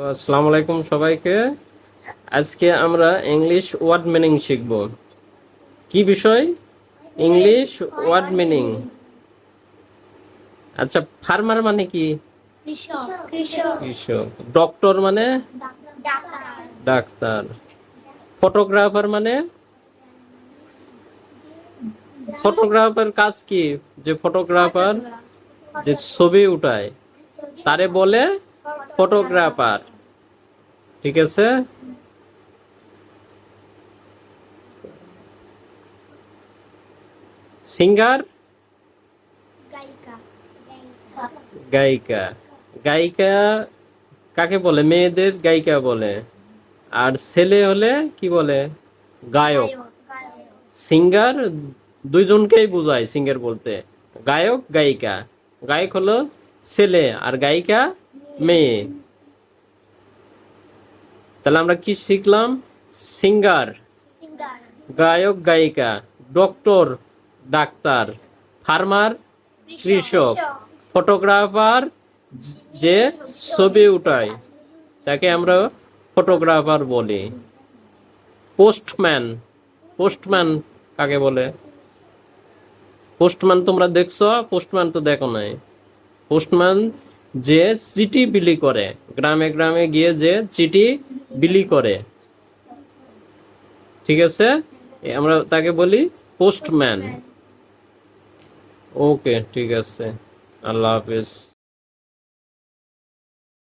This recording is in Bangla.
আসসালামু আলাইকুম সবাইকে। আজকে আমরা ইংলিশ ওয়ার্ড মিনিং শিখব। কি বিষয়? English word meaning. আচ্ছা, ফার্মার মানে কি? কৃষক। ডক্টর মানে? ডাক্তার। ফটোগ্রাফার মানে? ফটোগ্রাফার কাজ কি? যে ফটোগ্রাফার যে ছবি উঠায় তারে বলে ফটোগ্রাফার। ঠিক আছে। সিঙ্গার? গায়িকা। গায়িকা কাকে বলে? মেয়েদের গায়িকা বলে। আর ছেলে হলে কি বলে? গায়ক। সিঙ্গার দুইজনকেই বোঝায় সিঙ্গার বলতে। গায়ক গায়িকা। গায়ক হলো ছেলে আর গায়িকা মেয়ে। তাহলে আমরা কি শিখলাম? সিঙ্গার গায়ক গায়িকা, ডক্টর ডাক্তার, ফার্মার কৃষক, ফটোগ্রাফার যে ছবি উঠায় তাকে আমরা ফটোগ্রাফার বলি। পোস্টম্যান। পোস্টম্যান কাকে বলে? পোস্টম্যান তোমরা দেখছো? পোস্টম্যান তো দেখো নাই। পোস্টম্যান যে চিঠি বিলি করে, গ্রামে গ্রামে গিয়ে যে চিঠি বিলি করে, ঠিক আছে, আমরা তাকে বলি পোস্টম্যান। ওকে, ঠিক আছে। আল্লাহ হাফেজ।